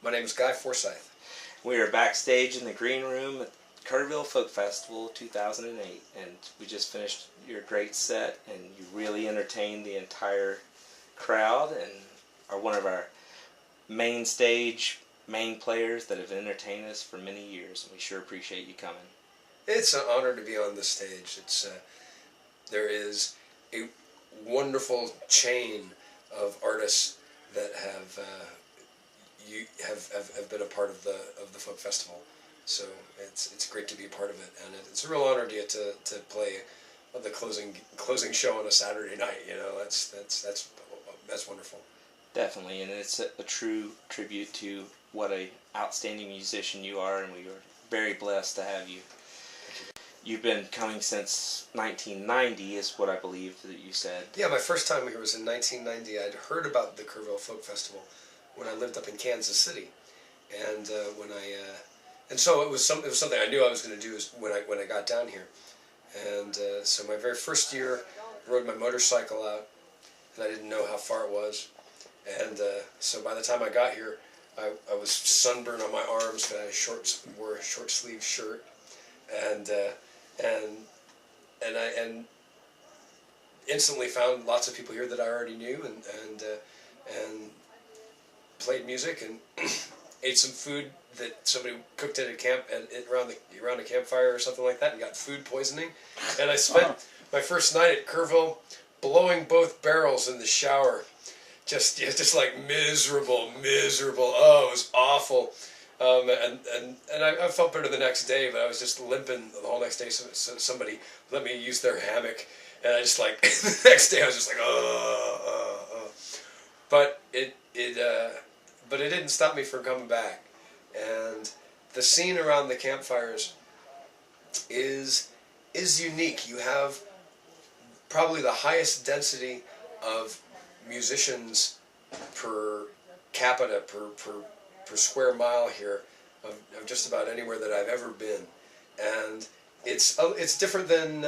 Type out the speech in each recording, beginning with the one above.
My name is Guy Forsyth. We are backstage in the green room at Kerrville Folk Festival 2008, and we just finished your great set, and you really entertained the entire crowd and are one of our main players that have entertained us for many years, and we sure appreciate you coming. It's an honor to be on this stage. There is a wonderful chain of artists that have been a part of the folk festival. So it's great to be a part of it, and it's a real honor to get to play the closing show on a Saturday night. You know, that's wonderful. Definitely, and it's a true tribute to what a outstanding musician you are, and we are very blessed to have you. You've been coming since 1990, is what I believe that you said. Yeah, my first time here was in 1990. I'd heard about the Kerrville Folk Festival when I lived up in Kansas City, and so it was something I knew I was going to do when I got down here, and so my very first year, I rode my motorcycle out, and I didn't know how far it was, and so by the time I got here, I was sunburned on my arms. I wore a short sleeve shirt, and instantly found lots of people here that I already knew, and played music and ate some food that somebody cooked at a camp around a campfire or something like that, and got food poisoning. And I spent my first night at Kerrville blowing both barrels in the shower, just like miserable. Oh, it was awful. And I felt better the next day, but I was just limping the whole next day. So somebody let me use their hammock, and I just the next day I was just like, But it didn't stop me from coming back. And the scene around the campfires is unique. You have probably the highest density of musicians per capita, per square mile here of just about anywhere that I've ever been, and it's different than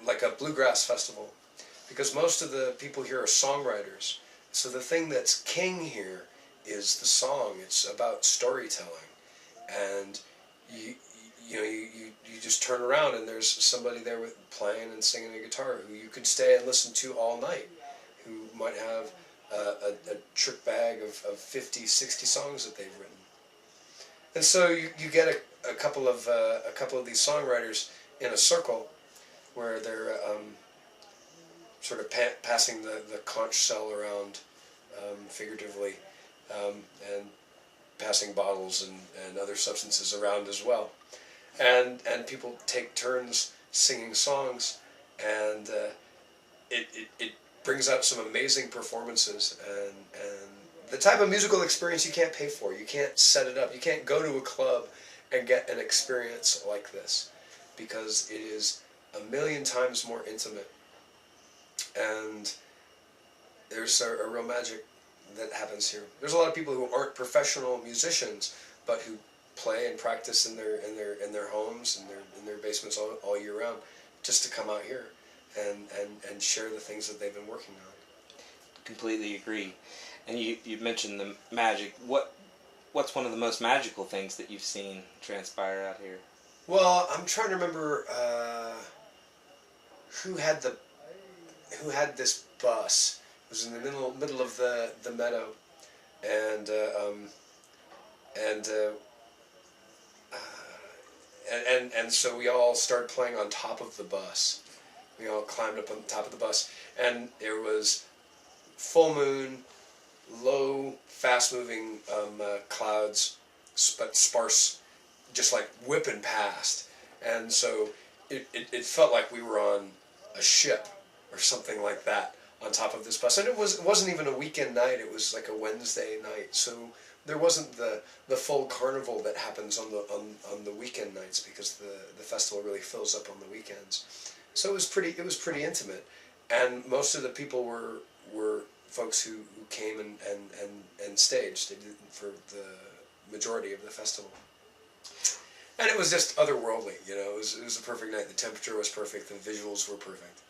like a bluegrass festival, because most of the people here are songwriters. So the thing that's king here is the song. It's about storytelling, and you just turn around and there's somebody there playing and singing a guitar who you could stay and listen to all night, who might have a trick bag of 50, 60 songs that they've written. And so you get a couple of these songwriters in a circle where they're sort of passing the conch shell around, figuratively, and passing bottles and other substances around as well. And people take turns singing songs, and it brings out some amazing performances, and the type of musical experience you can't pay for. You can't set it up. You can't go to a club and get an experience like this, because it is a million times more intimate, and there's a real magic that happens here. There's a lot of people who aren't professional musicians, but who play and practice in their homes and in their basements all year round, just to come out here and share the things that they've been working on. Completely agree. And you mentioned the magic. What's one of the most magical things that you've seen transpire out here? Well, I'm trying to remember who had this bus. It was in the middle of the meadow, and so we all started playing on top of the bus. We all climbed up on top of the bus, and there was full moon, low, fast-moving clouds, but sparse, just like whipping past. And so it felt like we were on a ship or something like that on top of this bus. And it wasn't even a weekend night. It was like a Wednesday night. So there wasn't the full carnival that happens on the weekend nights, because the festival really fills up on the weekends. So it was pretty intimate, and most of the people were folks who came and staged. They did for the majority of the festival, and it was just otherworldly. You know, it was a perfect night. The temperature was perfect. The visuals were perfect.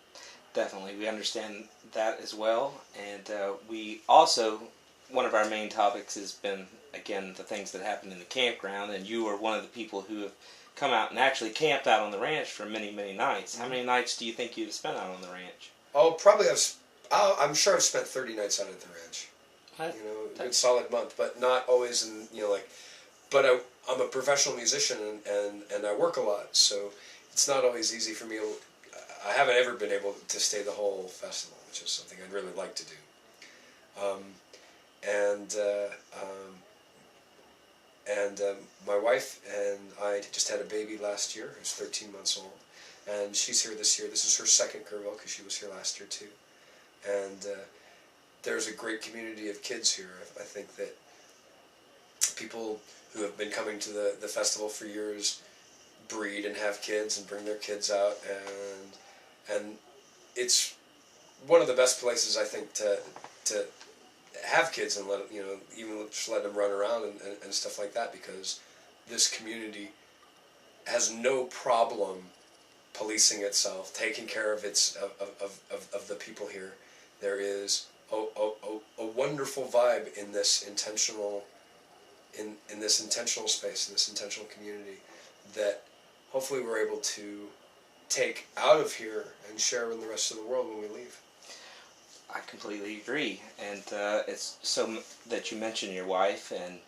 Definitely, we understand that as well, and we also one of our main topics has been, again, the things that happen in the campground, and you are one of the people who have come out and actually camped out on the ranch for many, many nights. How many nights do you think you've spent out on the ranch? Oh, probably I'm sure I've spent 30 nights out at the ranch. You know, a good solid month, but not always in, you know, like, but I'm a professional musician and I work a lot, so it's not always easy for me. I haven't ever been able to stay the whole festival, which is something I'd really like to do. My wife and I just had a baby last year, who's 13 months old, and she's here this year. This is her second Kerrville, because she was here last year too. And there's a great community of kids here. I think that people who have been coming to the festival for years breed and have kids and bring their kids out, and it's one of the best places, I think, to have kids and let, you know, even just let them run around and stuff like that, because this community has no problem policing itself, taking care of its of the people here. There is a wonderful vibe in this intentional in this intentional space, in this intentional community, that hopefully we're able to take out of here and share with the rest of the world when we leave. I completely agree, and it's so that you mentioned your wife and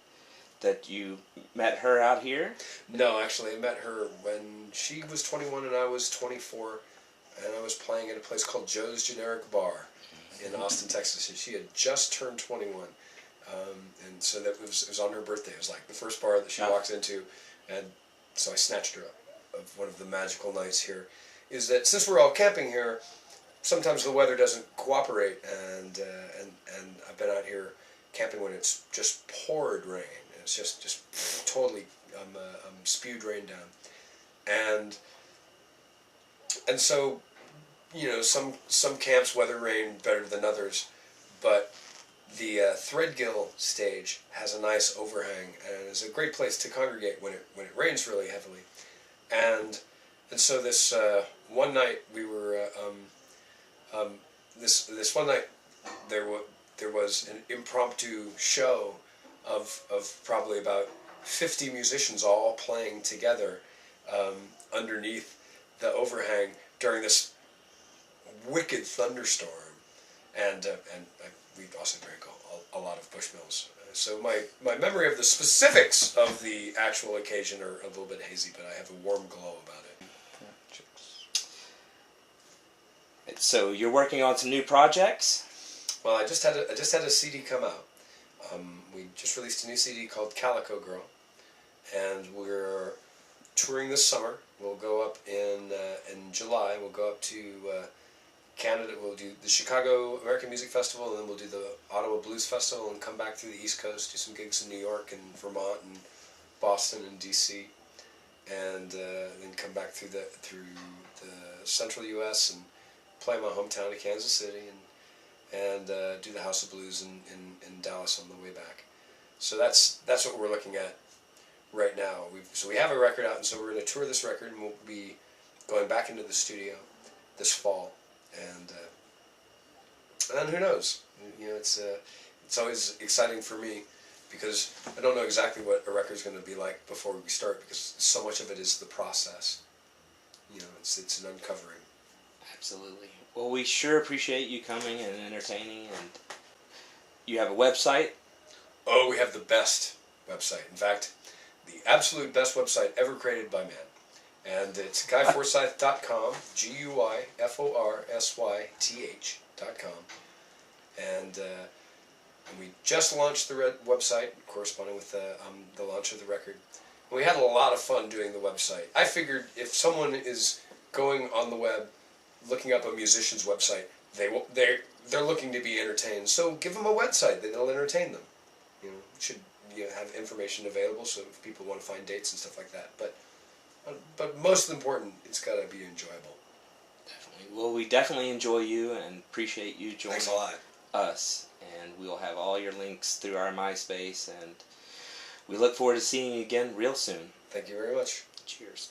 that you met her out here. No, actually, I met her when she was 21 and I was 24, and I was playing at a place called Joe's Generic Bar in Austin, Texas, and she had just turned 21, and so that it was on her birthday. It was like the first bar that she walked into, and so I snatched her up. Of one of the magical nights here is that since we're all camping here, sometimes the weather doesn't cooperate, and I've been out here camping when it's just poured rain. And it's just totally spewed rain down, and so, you know, some camps weather rain better than others, but the Threadgill stage has a nice overhang and is a great place to congregate when it rains really heavily, and so this one night we were this one night there was an impromptu show of probably about 50 musicians all playing together underneath the overhang during this wicked thunderstorm, and we also drank a lot of Bushmills. So my memory of the specifics of the actual occasion are a little bit hazy, but I have a warm glow about it. So you're working on some new projects? Well, I just had a CD come out. We just released a new CD called Calico Girl, and we're touring this summer. We'll go up in July. We'll go up to Canada. We'll do the Chicago American Music Festival, and then we'll do the Ottawa Blues Festival, and come back through the East Coast, do some gigs in New York and Vermont and Boston and DC, and then come back through the central U.S. and play my hometown of Kansas City, and do the House of Blues in Dallas on the way back. So that's what we're looking at right now. So we have a record out, and so we're going to tour this record, and we'll be going back into the studio this fall, and then who knows? You know, it's always exciting for me, because I don't know exactly what a record's going to be like before we start, because so much of it is the process. You know, it's an uncovering. Absolutely. Well, we sure appreciate you coming and entertaining, and you have a website? Oh, we have the best website. In fact, the absolute best website ever created by man. And it's guyforsyth.com, GUYFORSYTH.com. And we just launched the website, corresponding with the launch of the record. And we had a lot of fun doing the website. I figured if someone is going on the web, looking up a musician's website, they're looking to be entertained. So give them a website that'll entertain them. You know, should have information available, so if people want to find dates and stuff like that. But most important, it's got to be enjoyable. Definitely. Well, we definitely enjoy you and appreciate you joining us. And we'll have all your links through our MySpace, and we look forward to seeing you again real soon. Thank you very much. Cheers.